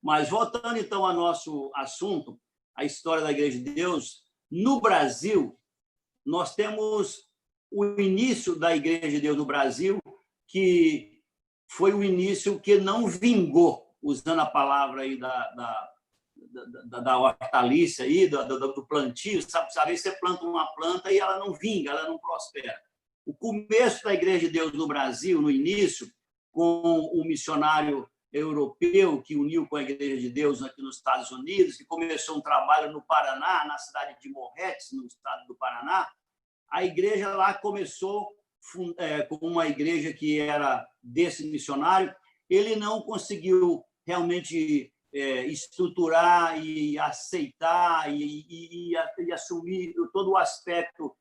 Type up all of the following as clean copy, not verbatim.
Mas, voltando, então, ao nosso assunto, a história da Igreja de Deus, no Brasil, nós temos o início da Igreja de Deus no Brasil, que foi o início que não vingou, usando a palavra aí da hortaliça, aí, do plantio, sabe? Você planta uma planta e ela não vinga, ela não prospera. O começo da Igreja de Deus no Brasil, no início, com o missionário europeu que uniu com a Igreja de Deus aqui nos Estados Unidos, que começou um trabalho no Paraná, na cidade de Morretes, no estado do Paraná. A igreja lá começou com uma igreja que era desse missionário. Ele não conseguiu realmente estruturar e aceitar e assumir todo o aspecto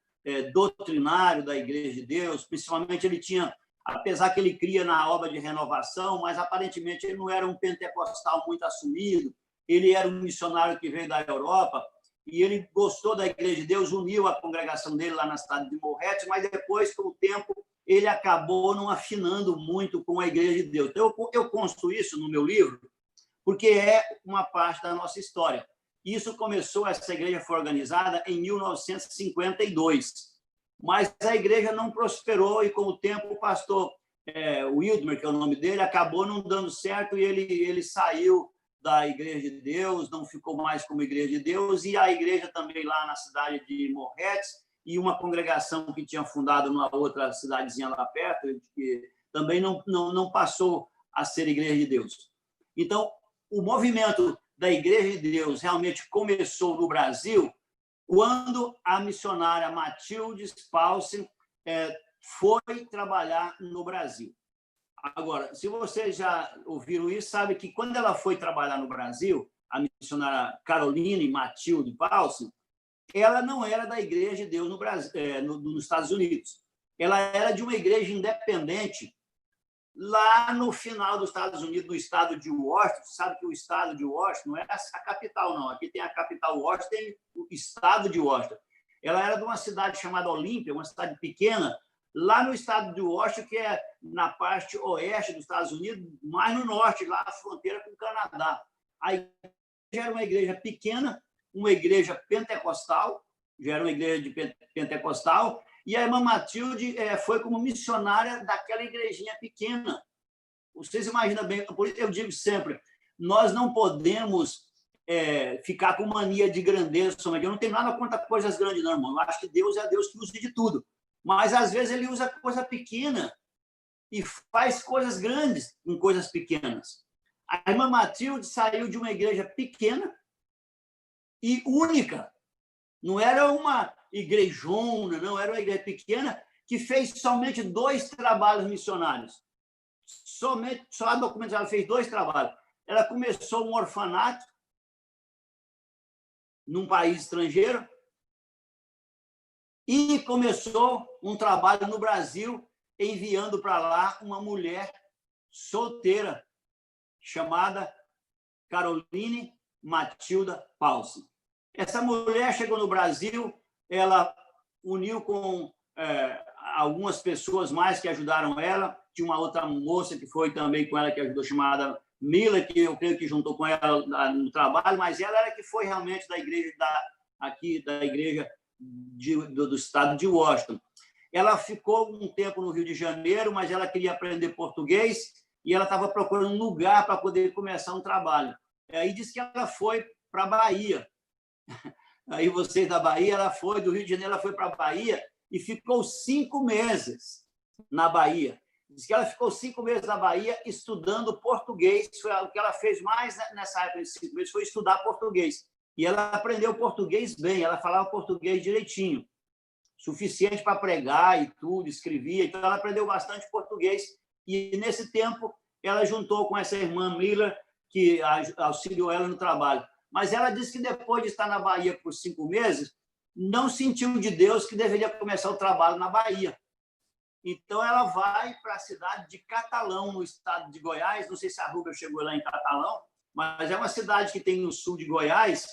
doutrinário da Igreja de Deus. Principalmente, ele tinha, apesar que ele cria na obra de renovação, mas aparentemente ele não era um pentecostal muito assumido. Ele era um missionário que veio da Europa e ele gostou da Igreja de Deus, uniu a congregação dele lá na cidade de Morretes, mas depois, com o tempo, ele acabou não afinando muito com a Igreja de Deus. Então, eu consto isso no meu livro, porque é uma parte da nossa história. Isso começou, essa igreja foi organizada em 1952, mas a igreja não prosperou e, com o tempo, o pastor Wildmer, que é o nome dele, acabou não dando certo e ele saiu da Igreja de Deus, não ficou mais como Igreja de Deus, e a igreja também lá na cidade de Morretes, e uma congregação que tinha fundado numa outra cidadezinha lá perto, que também não passou a ser Igreja de Deus. Então, o movimento da Igreja de Deus realmente começou no Brasil quando a missionária Matilde Paulsen foi trabalhar no Brasil. Agora, se vocês já ouviram isso, sabe que quando ela foi trabalhar no Brasil, a missionária Caroline Matilde Paulsen, ela não era da Igreja de Deus no Brasil, nos Estados Unidos. Ela era de uma igreja independente lá no final dos Estados Unidos, no estado de Washington. Você sabe que o estado de Washington não é a capital, não. Aqui tem a capital Washington, tem o estado de Washington. Ela era de uma cidade chamada Olímpia, uma cidade pequena, lá no estado de Washington, que é na parte oeste dos Estados Unidos, mais no norte, lá na fronteira com o Canadá. A igreja era uma igreja pequena, uma igreja pentecostal, já era uma igreja de pentecostal, e a irmã Matilde foi como missionária daquela igrejinha pequena. Vocês imaginam bem, por isso eu digo sempre, nós não podemos ficar com mania de grandeza. Eu não tenho nada contra coisas grandes, não, irmão. Eu acho que Deus é Deus que usa de tudo. Mas, às vezes, ele usa coisa pequena e faz coisas grandes em coisas pequenas. A irmã Matilde saiu de uma igreja pequena e única. Não era uma igrejona, não, era uma igreja pequena que fez somente 2 trabalhos missionários. Só a documentação, ela fez 2 trabalhos. Ela começou um orfanato num país estrangeiro e começou um trabalho no Brasil, enviando para lá uma mulher solteira chamada Caroline Matilda Paulsen. Essa mulher chegou no Brasil, ela uniu com algumas pessoas mais que ajudaram ela. Tinha uma outra moça que foi também com ela, que ajudou, chamada Mila, que eu creio que juntou com ela no trabalho, mas ela era que foi realmente da igreja aqui, da igreja do estado de Washington. Ela ficou um tempo no Rio de Janeiro, mas ela queria aprender português e ela estava procurando um lugar para poder começar um trabalho. Aí disse que ela foi para a Bahia. Aí vocês da Bahia, ela foi do Rio de Janeiro, ela foi para a Bahia e ficou 5 meses na Bahia. Diz que ela ficou 5 meses na Bahia estudando português. Foi o que ela fez mais nessa época de 5 meses, foi estudar português. E ela aprendeu português bem, ela falava português direitinho, suficiente para pregar e tudo, escrevia. Então, ela aprendeu bastante português. E, nesse tempo, ela juntou com essa irmã Miller, que auxiliou ela no trabalho. Mas ela disse que, depois de estar na Bahia por 5 meses, não sentiu de Deus que deveria começar o trabalho na Bahia. Então, ela vai para a cidade de Catalão, no estado de Goiás. Não sei se a Rubia chegou lá em Catalão, mas é uma cidade que tem no sul de Goiás.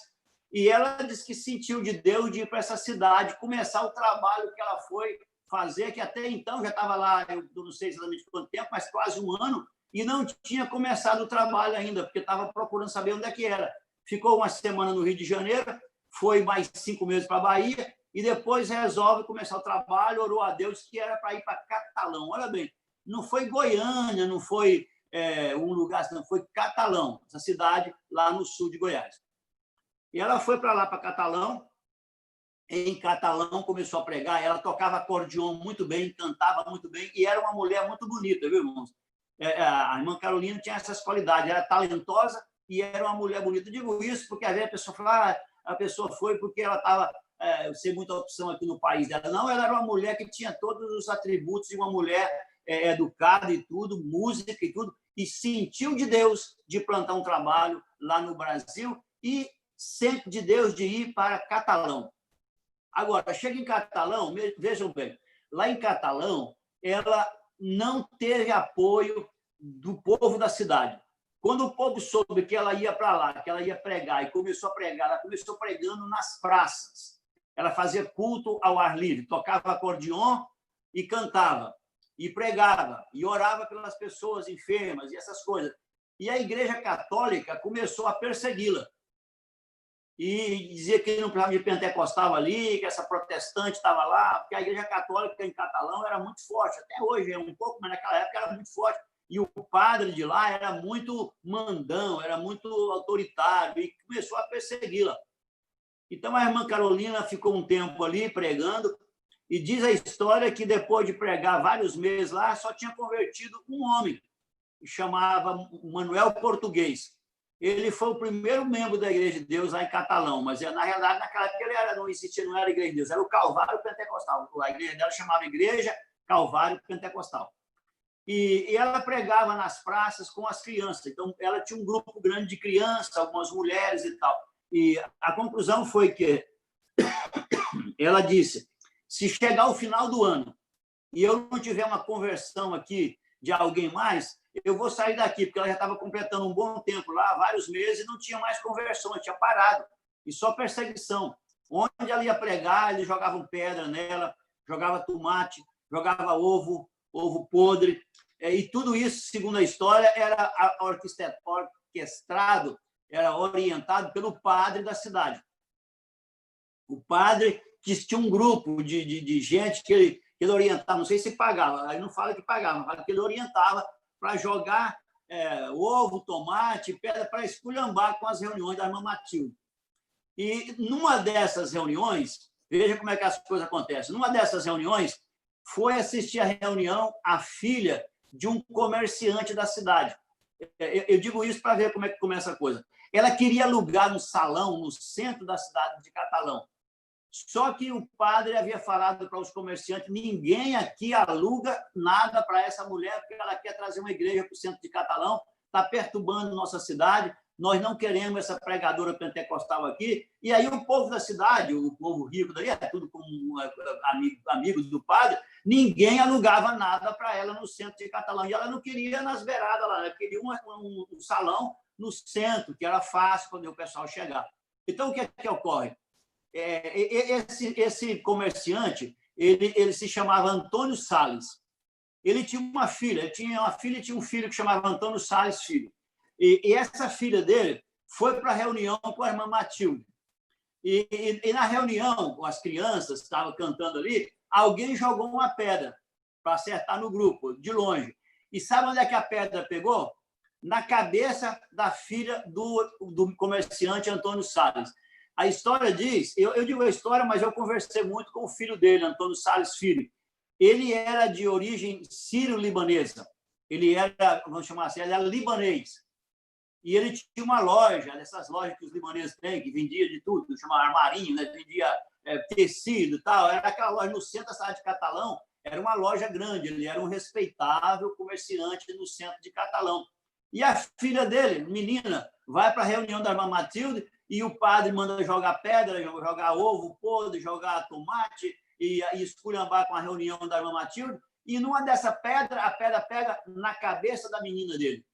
E ela disse que sentiu de Deus de ir para essa cidade, começar o trabalho que ela foi fazer, que até então já estava lá, eu não sei exatamente quanto tempo, mas quase 1 ano, e não tinha começado o trabalho ainda, porque estava procurando saber onde é que era. Ficou uma semana no Rio de Janeiro, foi mais 5 meses para a Bahia, e depois resolve começar o trabalho, orou a Deus que era para ir para Catalão. Olha bem, não foi Goiânia, não foi um lugar, não, foi Catalão, essa cidade lá no sul de Goiás. E ela foi para lá, para Catalão. Em Catalão começou a pregar, ela tocava acordeon muito bem, cantava muito bem, e era uma mulher muito bonita, viu, irmãos? A irmã Carolina tinha essas qualidades, era talentosa e era uma mulher bonita. Eu digo isso porque às vezes a pessoa fala, a pessoa foi porque ela estava sem muita opção aqui no país dela. Não, ela era uma mulher que tinha todos os atributos de uma mulher educada e tudo, música e tudo, e sentiu de Deus de plantar um trabalho lá no Brasil e sente de Deus de ir para Catalão. Agora, chega em Catalão, vejam bem, lá em Catalão, ela não teve apoio do povo da cidade. Quando o povo soube que ela ia para lá, que ela ia pregar, e começou a pregar, ela começou pregando nas praças. Ela fazia culto ao ar livre, tocava acordeon e cantava, e pregava, e orava pelas pessoas enfermas e essas coisas. E a Igreja Católica começou a persegui-la. E dizia que não precisava de pentecostal ali, que essa protestante estava lá, porque a Igreja Católica em Catalão era muito forte, até hoje é um pouco, mas naquela época era muito forte. E o padre de lá era muito mandão, era muito autoritário, e começou a persegui-la. Então, a irmã Carolina ficou um tempo ali pregando, e diz a história que depois de pregar vários meses lá, só tinha convertido um homem, que chamava Manuel Português. Ele foi o primeiro membro da Igreja de Deus lá em Catalão, mas, na realidade, naquela época ele não existia, não era Igreja de Deus, era o Calvário Pentecostal. A igreja dela chamava Igreja Calvário Pentecostal. E ela pregava nas praças com as crianças. Então, ela tinha um grupo grande de crianças, algumas mulheres e tal. E a conclusão foi que ela disse, se chegar o final do ano e eu não tiver uma conversão aqui de alguém mais, eu vou sair daqui, porque ela já estava completando um bom tempo lá, vários meses, e não tinha mais conversão, ela tinha parado, e só perseguição. Onde ela ia pregar, eles jogavam pedra nela, jogava tomate, jogava ovo podre, e tudo isso, segundo a história, era orquestrado, era orientado pelo padre da cidade. O padre que tinha um grupo de gente que ele orientava, não sei se pagava, aí não fala que pagava, mas fala que ele orientava para jogar ovo, tomate, pedra, para esculhambar com as reuniões da irmã Matilde. E numa dessas reuniões, veja como é que as coisas acontecem, numa dessas reuniões, foi assistir a reunião a filha de um comerciante da cidade. Eu digo isso para ver como é que começa a coisa. Ela queria alugar um salão no centro da cidade de Catalão. Só que o padre havia falado para os comerciantes, ninguém aqui aluga nada para essa mulher, porque ela quer trazer uma igreja para o centro de Catalão, está perturbando nossa cidade, nós não queremos essa pregadora pentecostal aqui. E aí o povo da cidade, o povo rico daí, é tudo como amigos do padre, ninguém alugava nada para ela no centro de Catalão. E ela não queria nas beiradas lá, ela queria um salão no centro, que era fácil quando o pessoal chegar. Então, o que é que ocorre? Esse comerciante, ele se chamava Antônio Salles. Ele tinha uma filha, e tinha um filho que chamava Antônio Salles Filho. E essa filha dele foi para a reunião com a irmã Matilde. E na reunião, as crianças estavam cantando ali, alguém jogou uma pedra para acertar no grupo, de longe. E sabe onde é que a pedra pegou? Na cabeça da filha do comerciante Antônio Salles. A história diz, eu digo a história, mas eu conversei muito com o filho dele, Antônio Salles Filho. Ele era de origem sírio-libanesa. Ele era, vamos chamar assim, ele era libanês. E ele tinha uma loja, dessas lojas que os libaneses têm, que vendia de tudo, chama armarinho, né? Vendia tecido e tal. Era aquela loja no centro da cidade de Catalão, era uma loja grande, ele era um respeitável comerciante no centro de Catalão. E a filha dele, menina, vai para a reunião da irmã Matilde, e o padre manda jogar pedra, jogar ovo podre, jogar tomate e esculhambar com a reunião da irmã Matilde. E numa dessa pedra, a pedra pega na cabeça da menina dele.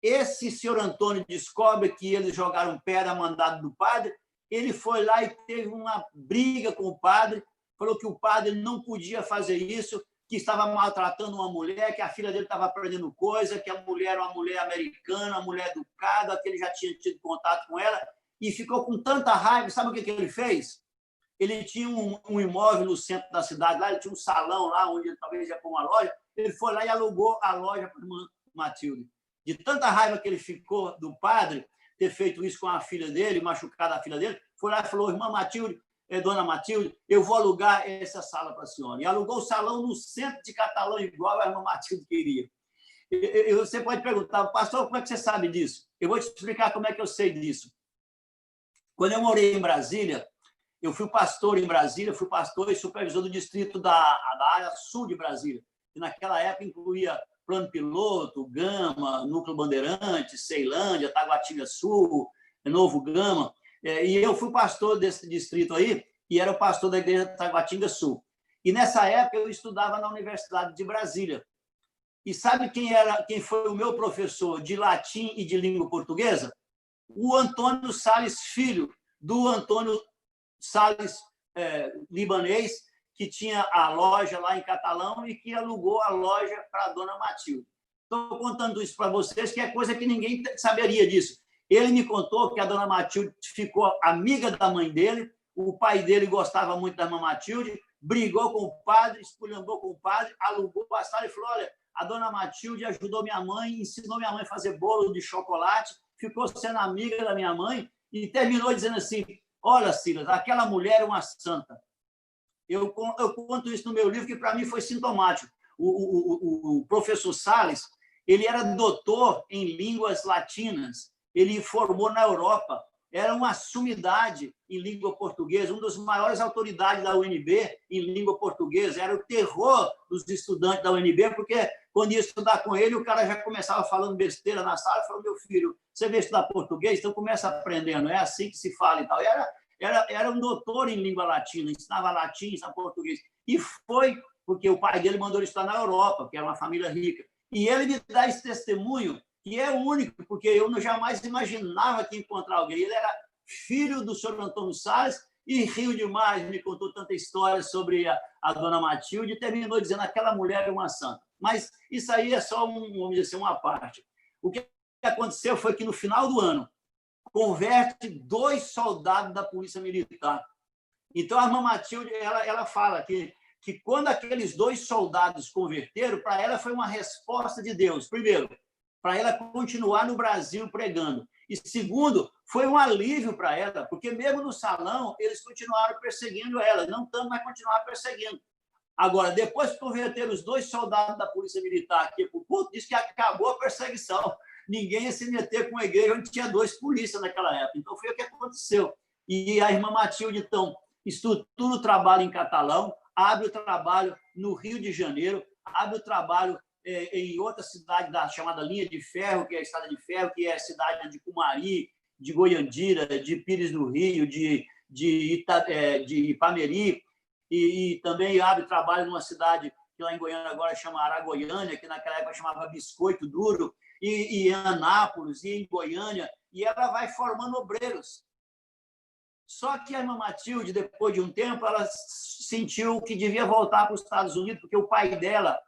Esse senhor Antônio descobre que eles jogaram pedra mandado do padre. Ele foi lá e teve uma briga com o padre, falou que o padre não podia fazer isso, que estava maltratando uma mulher, que a filha dele estava aprendendo coisa, que a mulher era uma mulher americana, uma mulher educada, que ele já tinha tido contato com ela, e ficou com tanta raiva. Sabe o que ele fez? Ele tinha um imóvel no centro da cidade, lá ele tinha um salão lá, onde ele talvez ia pôr uma loja. Ele foi lá e alugou a loja para a irmã Matilde. De tanta raiva que ele ficou do padre ter feito isso com a filha dele, machucado a filha dele, foi lá e falou: irmã Matilde, dona Matilde, eu vou alugar essa sala para a senhora. E alugou o salão no centro de Catalão, igual a irmã Matilde queria. E você pode perguntar: pastor, como é que você sabe disso? Eu vou te explicar como é que eu sei disso. Quando eu morei em Brasília, eu fui pastor em Brasília, fui pastor e supervisor do distrito da área sul de Brasília, que naquela época incluía Plano Piloto, Gama, Núcleo Bandeirantes, Ceilândia, Taguatinga Sul, Novo Gama. E eu fui pastor desse distrito aí, e era o pastor da igreja de Taguatinga Sul. E nessa época eu estudava na Universidade de Brasília. E sabe quem foi o meu professor de latim e de língua portuguesa? O Antônio Salles Filho, do Antônio Salles libanês, que tinha a loja lá em Catalão e que alugou a loja para a dona Matilde. Estou contando isso para vocês, que é coisa que ninguém saberia disso. Ele me contou que a dona Matilde ficou amiga da mãe dele, o pai dele gostava muito da irmã Matilde, brigou com o padre, esculhambou com o padre, alugou a sala e falou: olha, a dona Matilde ajudou minha mãe, ensinou minha mãe a fazer bolo de chocolate, ficou sendo amiga da minha mãe e terminou dizendo assim: olha, Silas, aquela mulher é uma santa. Eu conto isso no meu livro, que para mim foi sintomático. O professor Salles, ele era doutor em línguas latinas, ele formou na Europa, era uma sumidade em língua portuguesa, uma das maiores autoridades da UNB em língua portuguesa, era o terror dos estudantes da UNB, porque quando ia estudar com ele, o cara já começava falando besteira na sala, falou: meu filho, você veio estudar português, então começa aprendendo, é assim que se fala e tal. Era um doutor em língua latina, ensinava latim, ensinava português. E foi porque o pai dele mandou ele estudar na Europa, que era uma família rica. E ele me dá esse testemunho, que é único, porque eu jamais imaginava que ia encontrar alguém. Ele era filho do senhor Antônio Salles e riu demais, me contou tanta história sobre a dona Matilde e terminou dizendo: aquela mulher é uma santa. Mas isso aí é só, vamos dizer assim, uma parte. O que aconteceu foi que, no final do ano, converte 2 soldados da Polícia Militar. Então, a irmã Matilde ela fala que quando aqueles 2 soldados converteram, para ela foi uma resposta de Deus. Primeiro, para ela continuar no Brasil pregando. E segundo, foi um alívio para ela, porque mesmo no salão, eles continuaram perseguindo ela, não tanto, mas continuaram perseguindo. Agora, depois que converteram os 2 soldados da Polícia Militar aqui para o culto, diz que acabou a perseguição. Ninguém ia se meter com a igreja onde tinha 2 polícias naquela época. Então, foi o que aconteceu. E a irmã Matilde, então, estrutura o trabalho em Catalão, abre o trabalho no Rio de Janeiro, abre o trabalho em outra cidade chamada Linha de Ferro, que é a Estrada de Ferro, que é a cidade de Cumari, de Goiandira, de Pires do Rio, de Ipameri, e também abre trabalho numa cidade que lá em Goiânia agora chama Aragoiânia, que naquela época chamava Biscoito Duro, e em Anápolis, e em Goiânia, e ela vai formando obreiros. Só que a irmã Matilde, depois de um tempo, ela sentiu que devia voltar para os Estados Unidos, porque o pai dela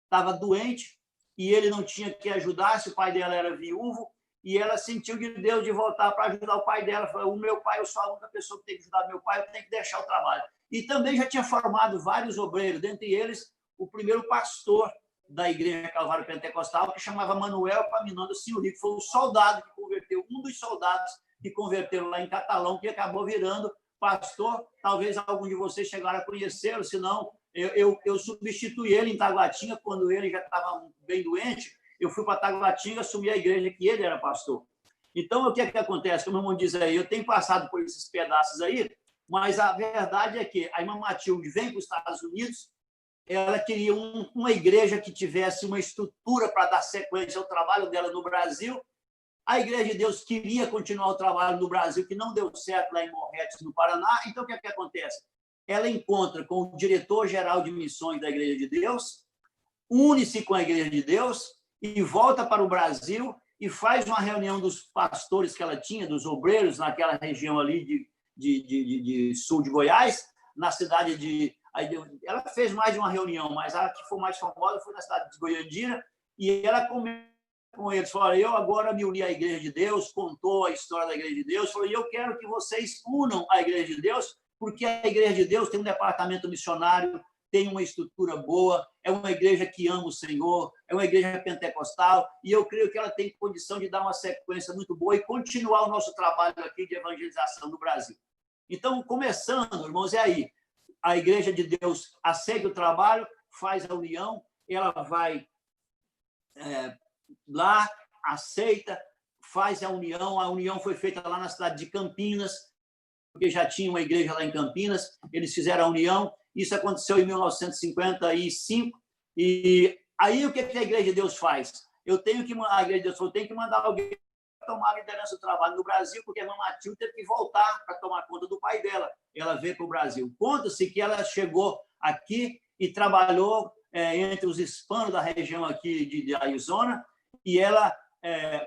estava doente e ele não tinha que ajudar, se o pai dela era viúvo, e ela sentiu de Deus de voltar para ajudar o pai dela. Falou: o meu pai, eu sou a única pessoa que tem que ajudar meu pai, eu tenho que deixar o trabalho. E também já tinha formado vários obreiros, dentre eles o primeiro pastor da Igreja Calvário Pentecostal, que chamava Manuel Paminando Silri, que foi o soldado que converteu, um dos soldados que converteram lá em Catalão, que acabou virando pastor. Talvez algum de vocês chegaram a conhecê-lo, senão eu substituí ele em Taguatinga, quando ele já estava bem doente. Eu fui para Taguatinga, assumi a igreja que ele era pastor. Então, o que acontece? Como o irmão diz aí, eu tenho passado por esses pedaços aí, mas a verdade é que a irmã Matilde vem para os Estados Unidos, ela queria uma igreja que tivesse uma estrutura para dar sequência ao trabalho dela no Brasil. A Igreja de Deus queria continuar o trabalho no Brasil, que não deu certo lá em Morretes, no Paraná. Então, o que acontece? Ela encontra com o diretor-geral de missões da Igreja de Deus, une-se com a Igreja de Deus e volta para o Brasil e faz uma reunião dos pastores que ela tinha, dos obreiros, naquela região ali de sul de Goiás, na cidade de Ela fez mais de uma reunião, mas a que foi mais famosa foi na cidade de Goiandira, e ela comentou com eles, falou, eu agora me uni à Igreja de Deus, contou a história da Igreja de Deus, falou, eu quero que vocês unam a Igreja de Deus, porque a Igreja de Deus tem um departamento missionário, tem uma estrutura boa, é uma igreja que ama o Senhor, é uma igreja pentecostal, e eu creio que ela tem condição de dar uma sequência muito boa e continuar o nosso trabalho aqui de evangelização no Brasil. Então, começando, irmãos, é aí. A Igreja de Deus aceita o trabalho, faz a união, ela vai lá, aceita, faz a união foi feita lá na cidade de Campinas, porque já tinha uma igreja lá em Campinas, eles fizeram a união, isso aconteceu em 1955, e aí o que a Igreja de Deus faz? A Igreja de Deus falou, eu tenho que mandar alguém para tomar a liderança do trabalho no Brasil, porque a irmã Matilde teve que voltar para tomar conta do pai dela, ela veio para o Brasil. Conta-se que ela chegou aqui e trabalhou entre os hispanos da região aqui de Arizona, e ela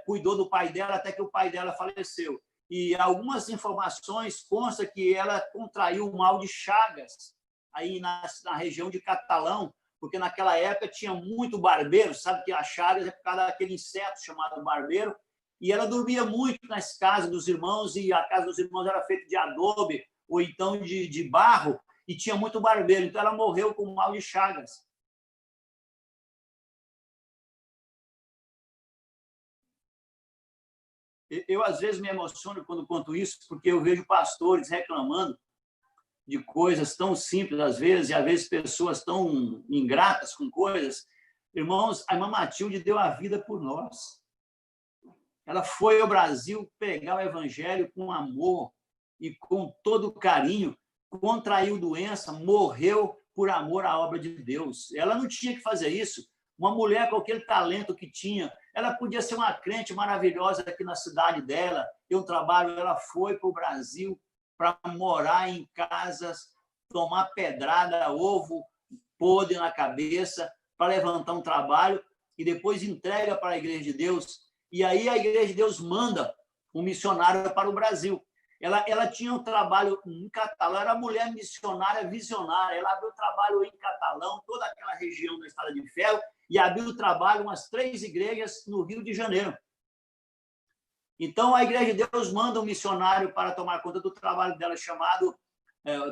cuidou do pai dela até que o pai dela faleceu. E algumas informações consta que ela contraiu o mal de Chagas, aí na região de Catalão, porque naquela época tinha muito barbeiro, sabe que a Chagas é por causa daquele inseto chamado barbeiro, e ela dormia muito nas casas dos irmãos, e a casa dos irmãos era feita de adobe, ou então de barro, e tinha muito barbeiro, então ela morreu com o mal de Chagas. Eu, às vezes, me emociono quando conto isso, porque eu vejo pastores reclamando de coisas tão simples, às vezes pessoas tão ingratas com coisas. Irmãos, a irmã Matilde deu a vida por nós. Ela foi ao Brasil pegar o evangelho com amor e com todo carinho, contraiu doença, morreu por amor à obra de Deus. Ela não tinha que fazer isso. Uma mulher com aquele talento que tinha, ela podia ser uma crente maravilhosa aqui na cidade dela, ter um trabalho, ela foi para o Brasil para morar em casas, tomar pedrada, ovo podre na cabeça, para levantar um trabalho e depois entrega para a Igreja de Deus. E aí a Igreja de Deus manda um missionário para o Brasil. Ela tinha um trabalho em Catalão, era mulher missionária visionária. Ela abriu trabalho em Catalão, toda aquela região da Estrada de Ferro, e abriu trabalho umas 3 igrejas no Rio de Janeiro. Então, a Igreja de Deus manda um missionário para tomar conta do trabalho dela, chamado,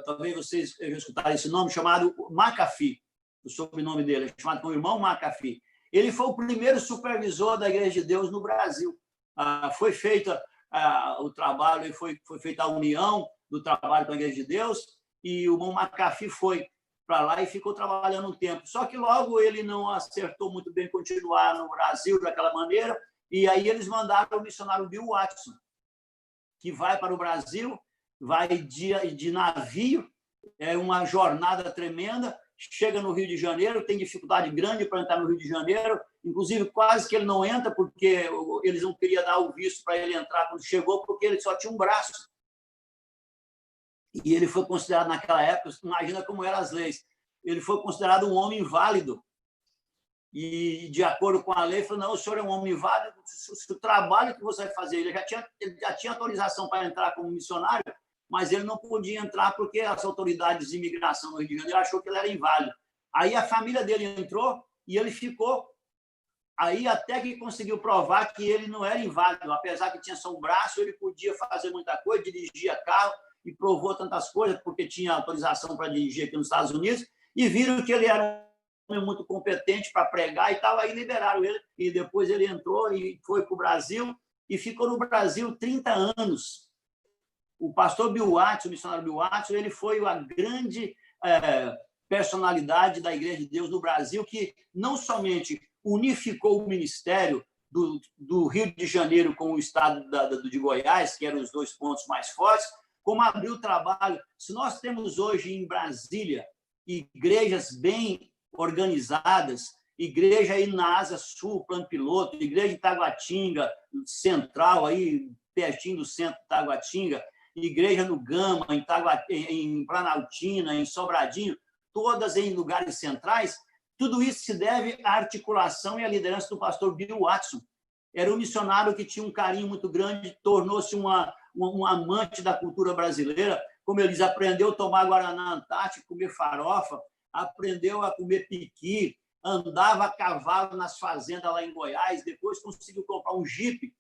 talvez vocês já escutaram esse nome, chamado McAfee, o sobrenome dele, é chamado como irmão McAfee. Ele foi o primeiro supervisor da Igreja de Deus no Brasil. Foi feita o trabalho, e foi feita a união do trabalho com a Igreja de Deus, e o irmão McAfee foi para lá e ficou trabalhando um tempo. Só que logo ele não acertou muito bem continuar no Brasil daquela maneira, e aí eles mandaram o missionário Bill Watson, que vai para o Brasil, vai de navio, é uma jornada tremenda, chega no Rio de Janeiro, tem dificuldade grande para entrar no Rio de Janeiro, inclusive quase que ele não entra, porque eles não queriam dar o visto para ele entrar quando chegou, porque ele só tinha um braço. E ele foi considerado, naquela época, imagina como eram as leis, ele foi considerado um homem inválido. E, de acordo com a lei, falou, não, o senhor é um homem inválido, o trabalho que você vai fazer, ele já tinha autorização para entrar como missionário, mas ele não podia entrar porque as autoridades de imigração no Rio de Janeiro achou que ele era inválido. Aí a família dele entrou e ele ficou. Aí até que conseguiu provar que ele não era inválido, apesar que tinha só um braço, ele podia fazer muita coisa, dirigia carro e provou tantas coisas, porque tinha autorização para dirigir aqui nos Estados Unidos, e viram que ele era um homem muito competente para pregar e tal, aí liberaram ele, e depois ele entrou e foi para o Brasil, e ficou no Brasil 30 anos. O pastor Bill Watson, o missionário Bill Watson, ele foi a grande personalidade da Igreja de Deus no Brasil, que não somente unificou o ministério do Rio de Janeiro com o estado de Goiás, que eram os 2 pontos mais fortes, como abriu trabalho. Se nós temos hoje em Brasília igrejas bem organizadas, igreja aí na Asa Sul, Plano Piloto, igreja em Taguatinga, Central, aí pertinho do centro de Taguatinga, igreja no Gama, em Planaltina, em Sobradinho, todas em lugares centrais, tudo isso se deve à articulação e à liderança do pastor Bill Watson. Era um missionário que tinha um carinho muito grande, tornou-se um amante da cultura brasileira, como eles aprendeu a tomar Guaraná Antártica, comer farofa, aprendeu a comer piqui, andava a cavalo nas fazendas lá em Goiás, depois conseguiu comprar um Jeep.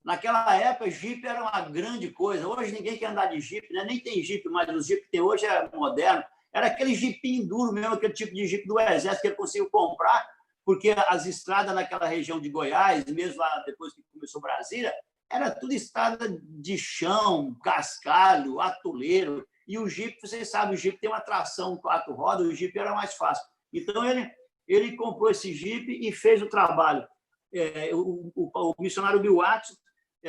Naquela época, Jeep era uma grande coisa. Hoje ninguém quer andar de Jeep, né? Nem tem Jeep, mas o Jeep que tem hoje é moderno. Era aquele Jeepinho duro mesmo, aquele tipo de Jeep do Exército que ele conseguiu comprar, porque as estradas naquela região de Goiás, mesmo lá depois que começou Brasília, era tudo estrada de chão, cascalho, atoleiro. E o Jeep, vocês sabem, o Jeep tem uma tração 4 rodas, o Jeep era mais fácil. Então, ele comprou esse Jeep e fez o trabalho. O missionário Bill Watson,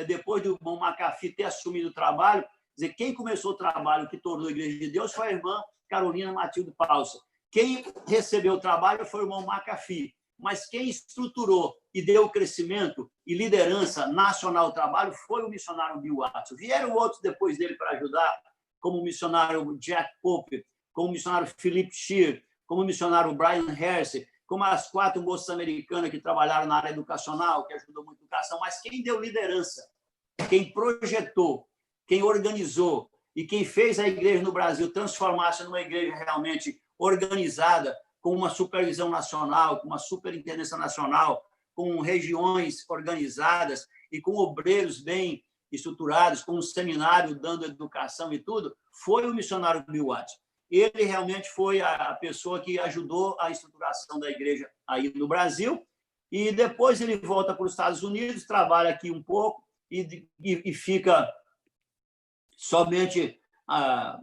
depois do irmão McAfee ter assumido o trabalho, dizer, quem começou o trabalho que tornou a Igreja de Deus foi a irmã Carolina Matilde Paulson. Quem recebeu o trabalho foi o irmão McAfee. Mas quem estruturou e deu crescimento e liderança nacional ao trabalho foi o missionário Bill Watson. Vieram outros depois dele para ajudar, como o missionário Jack Pope, como o missionário Philip Shear, como o missionário Brian Hersey, como as 4 moças americanas que trabalharam na área educacional, que ajudou muito a educação. Mas quem deu liderança, quem projetou, quem organizou e quem fez a igreja no Brasil transformar-se numa igreja realmente organizada, com uma supervisão nacional, com uma superintendência nacional, com regiões organizadas e com obreiros bem estruturados, com um seminário dando educação e tudo, foi o missionário Bill Watson. Ele realmente foi a pessoa que ajudou a estruturação da igreja aí no Brasil, e depois ele volta para os Estados Unidos, trabalha aqui um pouco e fica somente,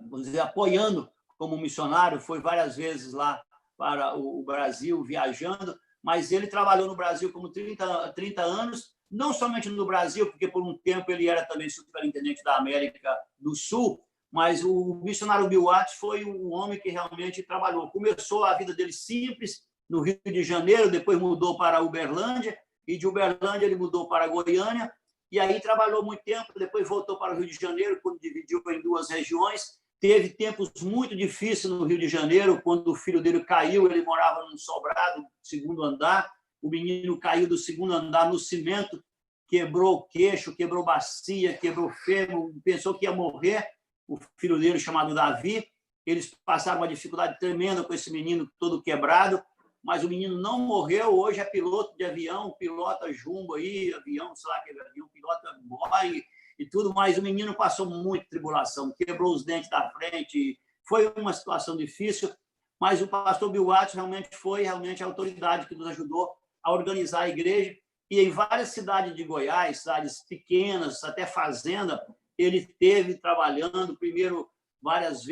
vamos dizer, apoiando como missionário, foi várias vezes lá para o Brasil, viajando, mas ele trabalhou no Brasil como 30 anos, não somente no Brasil, porque por um tempo ele era também superintendente da América do Sul, mas o missionário Bill Watson foi um homem que realmente trabalhou. Começou a vida dele simples, no Rio de Janeiro, depois mudou para Uberlândia, e de Uberlândia ele mudou para Goiânia, e aí trabalhou muito tempo, depois voltou para o Rio de Janeiro, quando dividiu em 2 regiões. Teve tempos muito difíceis no Rio de Janeiro, quando o filho dele caiu, ele morava num sobrado, 2º andar, o menino caiu do 2º andar no cimento, quebrou o queixo, quebrou bacia, quebrou fêmur, pensou que ia morrer, o filho dele, chamado Davi. Eles passaram uma dificuldade tremenda com esse menino todo quebrado, mas o menino não morreu, hoje é piloto de avião, pilota jumbo aí, avião, sei lá que é avião, pilota Boeing, e tudo mais. O menino passou muita tribulação, quebrou os dentes da frente, foi uma situação difícil, mas o pastor Bill Watson realmente foi a autoridade que nos ajudou a organizar a igreja, e em várias cidades de Goiás, cidades pequenas, até fazenda, ele esteve trabalhando, primeiro várias vezes,